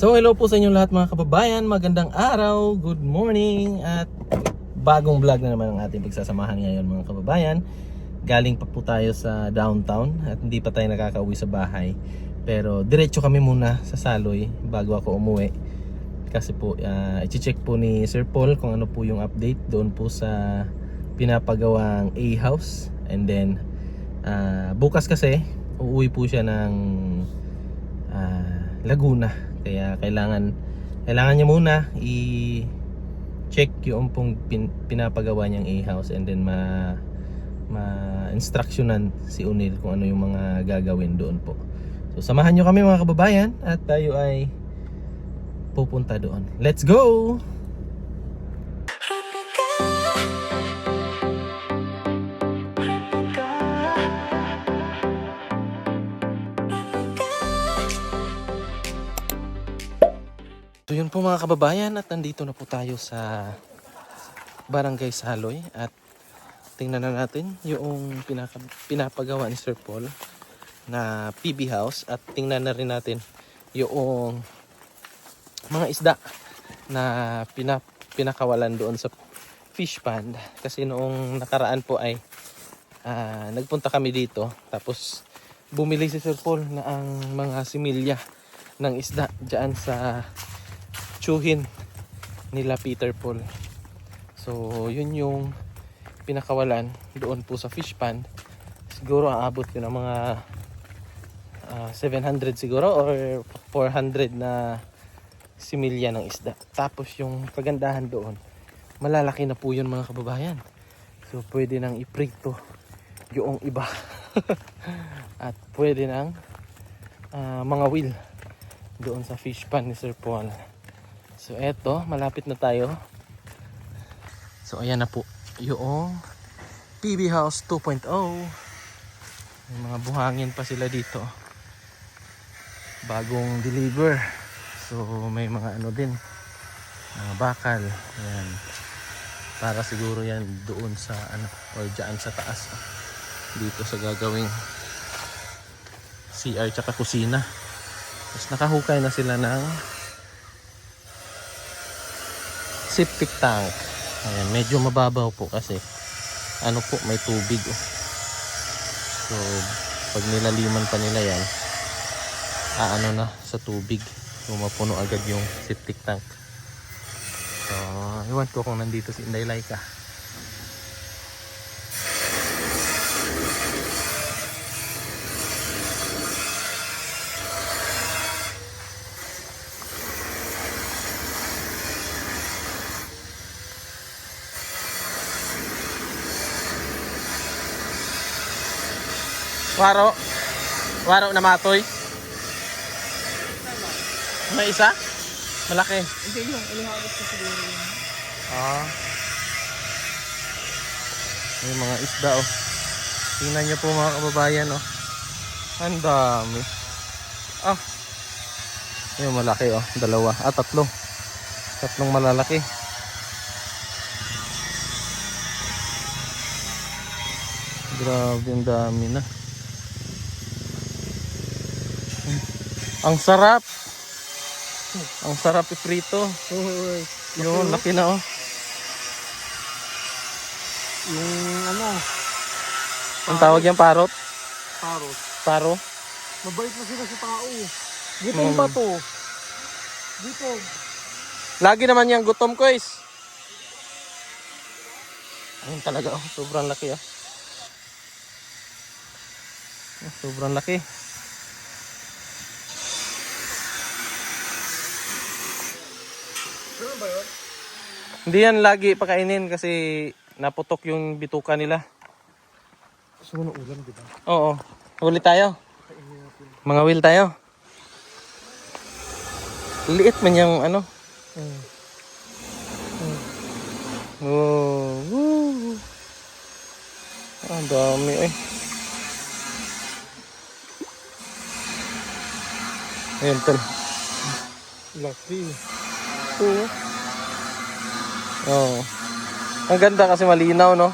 So hello po sa inyo lahat mga kababayan, magandang araw, good morning at bagong vlog na naman ang ating pagsasamahan ngayon mga kababayan. Galing pa po tayo sa downtown at hindi pa tayo nakakauwi sa bahay. Pero diretso kami muna sa Saloy bago ako umuwi. Kasi po i-check po ni Sir Paul kung ano po yung update doon po sa pinapagawang A-house. And then bukas kasi uuwi po siya ng Laguna. Kaya kailangan niya muna i-check yung pong pinapagawa niyang A-house and then ma-instructionan si Unil kung ano yung mga gagawin doon po. So samahan niyo kami mga kababayan at tayo ay pupunta doon. Let's go! So yun po mga kababayan at nandito na po tayo sa Barangay Saloy at tingnan na natin yung pinapagawa ni Sir Paul na PB house at tingnan na rin natin yung mga isda na pinakawalan doon sa fish pond. Kasi noong nakaraan po ay nagpunta kami dito tapos bumili si Sir Paul na ang mga similya ng isda dyan sa tsuhin nila Peter Paul. So yun yung pinakawalan doon po sa fish pond. Siguro aabot yun ng mga 700 siguro or 400 na similya ng isda. Tapos yung kagandahan doon, malalaki na po yun mga kababayan. So pwede nang iprito yung iba. At pwede nang mga will doon sa fish pond ni Sir Paul. So eto, malapit na tayo. So ayan na po yung PB House 2.0. May mga buhangin pa sila dito. Bagong deliver. So may mga ano din, mga bakal. Ayan. Para siguro yan doon sa ano or dyan sa taas. Dito sa gagawing CR tsaka kusina. Tapos nakahukay na sila ng septic tank. Ayan, medyo mababaw po kasi ano po, may tubig oh. So pag nilaliman pa nila yan, ano na sa tubig, so mapuno agad yung septic tank. So iwan ko kung nandito si Inday Laika. Waro na matoy. May isa? Malaki. Hindi yung ilihagos ko siguro yun. May mga isda oh. Tingnan niyo po mga kababayan oh. Ang dami. Yung malaki oh, dalawa, tatlo. Tatlong malalaki. Grabe, ang dami na. Ang sarap. Ang sarap iprito. Yun, laki na oh. Yung ano, Ang tawag yan, parot? parot. Paro? Mabait na sila sa tao. Gutom ba to? Gutom. Lagi naman yung gutom ko is. Ayun talaga oh, sobrang laki ah. Sobrang laki. Ano ba yun? Hindi yan lagi pakainin kasi naputok yung bituka nila. Gusto mo ng ulam, di ba? Oo. Huli tayo. Mga will tayo. Liit man yung ano. Oh. Woo. Ang dami eh. Ayan tol. Laki. Oo. Oh. Ang ganda kasi malinaw no.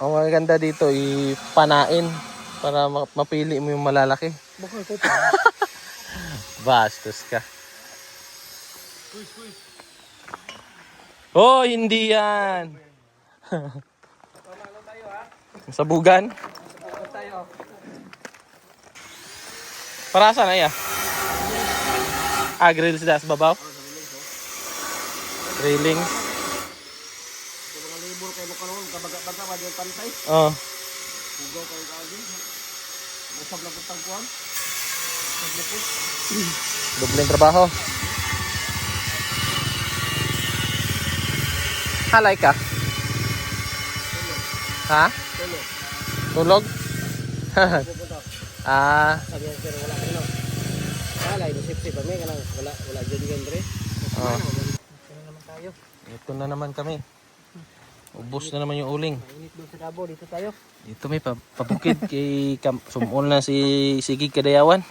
Ang maganda dito ipanain para mapili mo yung malalaki. Baka ito Bastos ka. Oh, hindi yan. Sabugan. Para saan na ya? Grill sila sa babaw. Railings. Mga libur kayo mo karoon, kabaga-baga ba yung pantay? Oh. Hugaw kayo kaagi. Usap lang kong tangkuhan. Dobleng trabaho. Halay ka? Ha? Tulog. Tulog? Pupunta. Sabi yan sir, wala kayo. Wala, inisip-sip kami. Wala dyan yan, Dre. Oh. Ito na naman tayo. Ito na naman kami. Ubus na naman yung uling. Mainit doon sa Davao, dito tayo. Dito may pabukid kay sumul na si Sigig Kadayawan.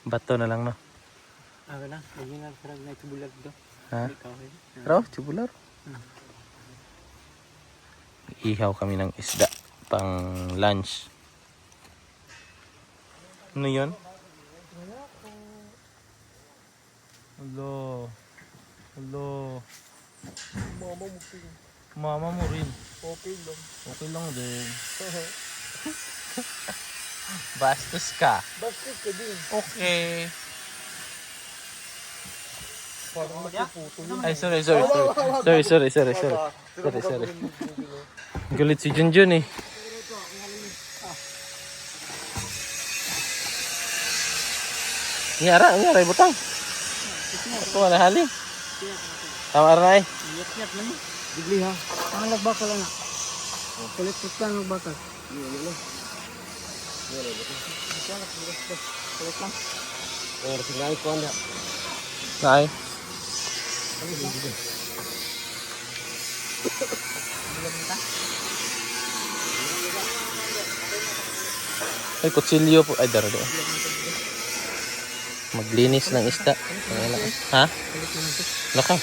Bato na lang no. Na, lagi na sarag na itubulag dito. Ha? Raw, tubular. Ihaw kami ng isda pang lunch. Ano yun? Hello. Hello. Mama mo ping. Mama mo rin. Okay lang. Okay lang din. Bastos ka. Basket ka din. Okay. Parang nakiputo yun. Ay, sorry. Sorry. Galit si Junjun eh. Nyara, butang. Ito na hali. Tama rin ay. Iyat-iyat man. Bigli ha. Ang nagbakal na. Kulit-kulit lang nagbakal. Kulit lang. Sinay ko na. Nay. Ay, kutsilyo po. Ay, daro. Maglinis ng isda. Ha? Laka.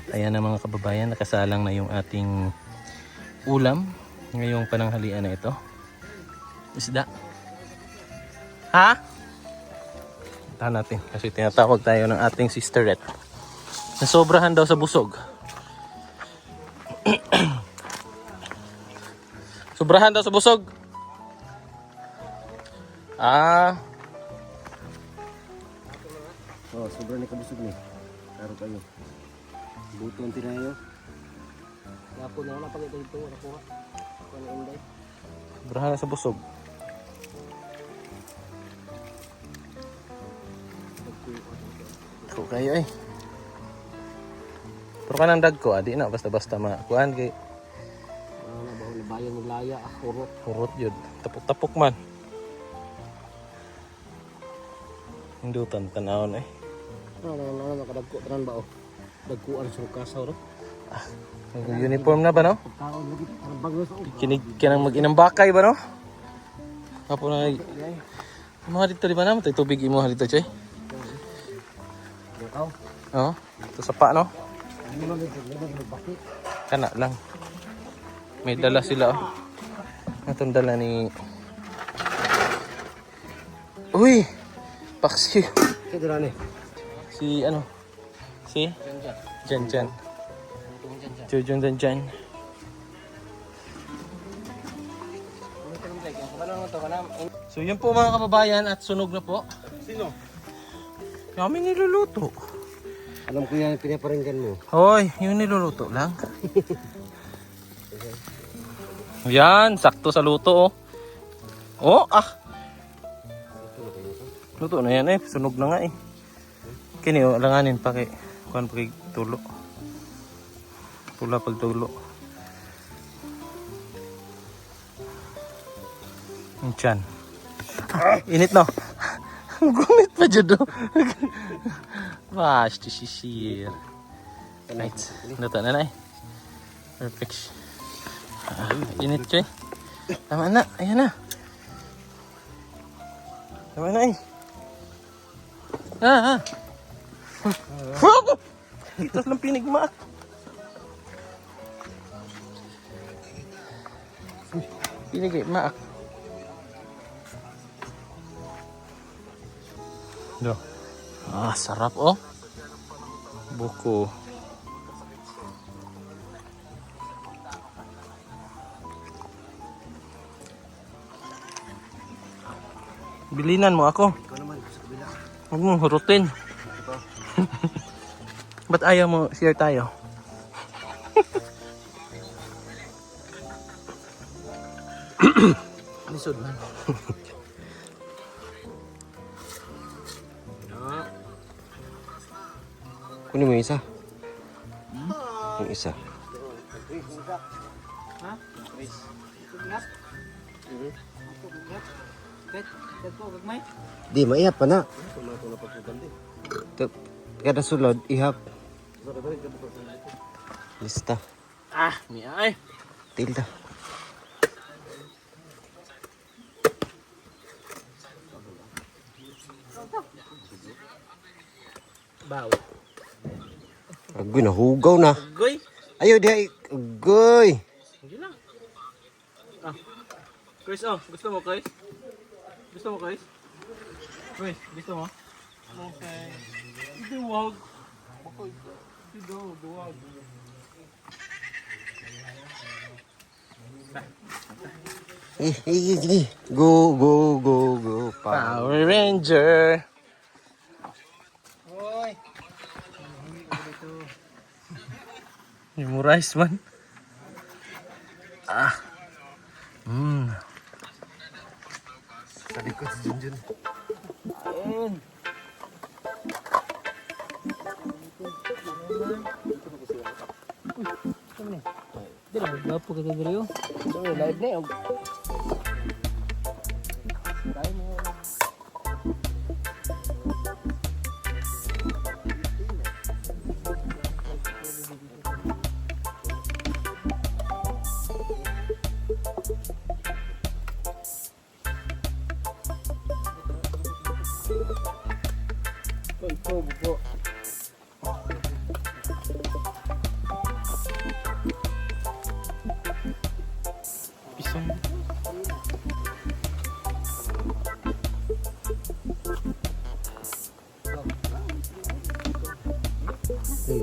At ayan na mga kababayan, nakasalang na yung ating ulam ngayong pananghalian na ito. Isda. Ha? Tahan natin kasi tinatawag tayo ng ating sisterette. Nasobrahan daw sa busog. Sobrahan daw sa busog. Oh, sobrang ni kabusog ni. Karo kayo. Buton tinayo. Yapo na wala pag ito nakuha. Kuno inday. Sobrahan sa busog. Ko kayo eh. Pero kanang dag ko, adi na basta-basta makuan kay Ano ba na bayan ng laya, kurot. kurot yun. Tapok-tapok man. Hindutan tanawon eh. Ano makadagko tanan ba oh. Dagkuan sa kasaw ro. Uniform na ba no? Pagkaon lagi ang bagos oh. Kinig ka nang mag-inambakay ba no? Kapo na mga dito di ba naman? Tayo tubig imo dito, Choy. Ikaw. Oo. Ito sa pa no? Ano man ito bakit? Kana lang. May dala sila oh. Itong dala ni... Uy! Paksi. Kaya dala ni. Si ano? Si? Jan Jan. Jan Jan Jan. So yun po mga kababayan at sunog na po. Sino? Kami niluluto. Alam ko yan pinaparinggan mo. Hoy, yung niluluto lang. Yan, sakto sa luto oh. Oh, luto na yan eh, sunog na nga eh. Kini oh, alanganin pa kay kuan pa kay tulo. Pula pag tulo. Diyan. Init no. Gumit pa jud do. Wash to sisir. Right. Luto na na eh. Perfect. Init ko eh. Tama na, ayan na. Tama na eh. Itas lang pinigma. Pinigma. Do. Sarap oh. Buko. Bilinan mo ako. Ikaw naman sa kabila. Huwag mong hurutin. Ba't ayaw mo share tayo? Lisod man. Kunin mo yung isa. Yung isa. Ha? Sugnat? Di, maihap pa na. Kada sulod, ihap. Lista. May ay. Tilda. Baw. Agoy, nahugaw na. Goy. Ayaw di, agoy. Hindi lang. Chris, gusto mo, Chris? Gusto mo, Chris? Chris, gusto mo? Okay. Hindi, wag. Hindi daw, duwag. Go, go, go, go. Power Ranger. Hoy! Memorize man. Sa likod si Junjun. Dila, gapo ka kagriyo. Live na yun. Ito, buko.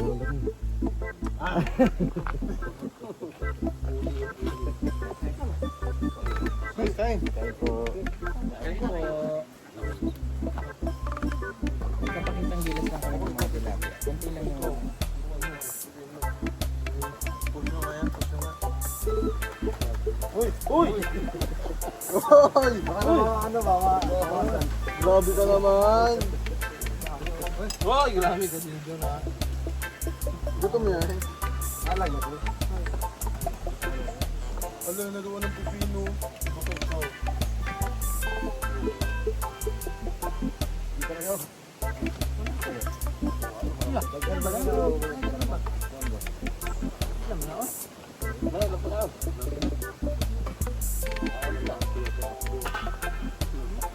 ulit. Kain po. Kapakitang gilas lang kami ng mga tilapia. Kunti lang yung... Uy! Uy! Uy! Ano ba? Grabe ka naman. Wow, grabe ka din doon ha. Gutom yan. Alag na po. Alam, nagawa ng pipino.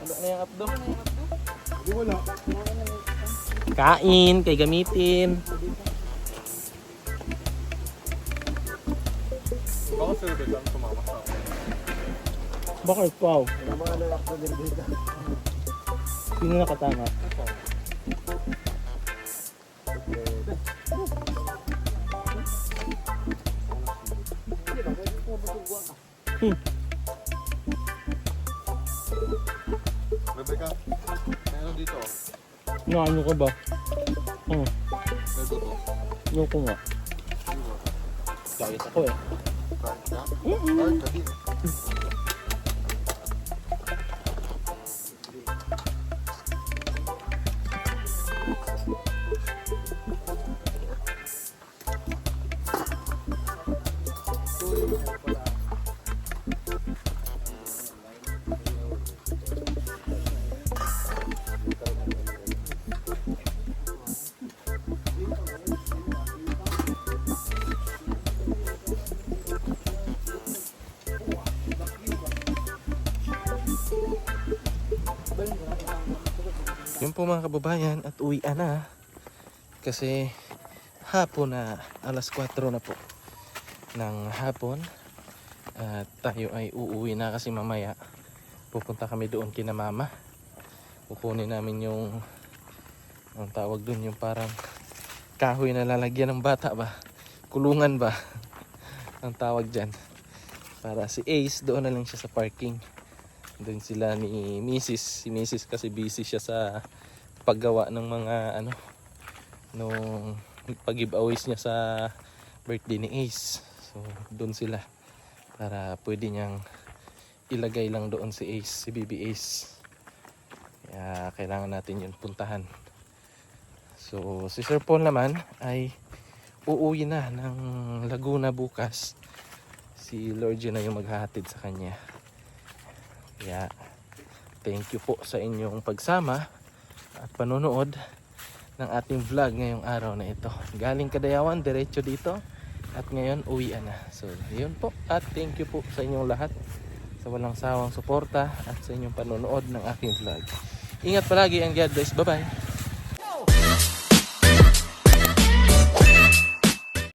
Ano na yung updo? Di wala. Kain, kay gamitin. Baka sir, besan sumama sa ako. Bakit? Wow. Ano mga lalak ko din dito? Sino nakatama? Rebecca, ano dito? Ano ka ba? Nandito to. Ano ko nga? Diet ako eh. Kahit ka? Kahit ka din. Yun po mga kababayan at uwian na kasi hapon na alas 4 na po ng hapon at tayo ay uuwi na kasi mamaya pupunta kami doon kina mama. Kukunin namin yung ang tawag doon, yung parang kahoy na lalagyan ng bata ba, kulungan ba ang tawag dyan, para si Ace doon na lang siya sa parking. Doon sila ni Mrs. Si Mrs. kasi busy siya sa paggawa ng mga ano, nung pag-giveaways niya sa birthday ni Ace. So doon sila para pwede niyang ilagay lang doon si Ace, si Baby Ace. Kaya kailangan natin yun puntahan. So si Sir Paul naman ay uuwi na ng Laguna bukas. Si Lord yun na yung maghahatid sa kanya. Kaya thank you po sa inyong pagsama at panonood ng ating vlog ngayong araw na ito. Galing Kadayawan, diretso dito at ngayon uwian na. So yun po, at thank you po sa inyong lahat sa walang sawang suporta at sa inyong panonood ng aking vlog. Ingat palagi and God bless. Bye bye.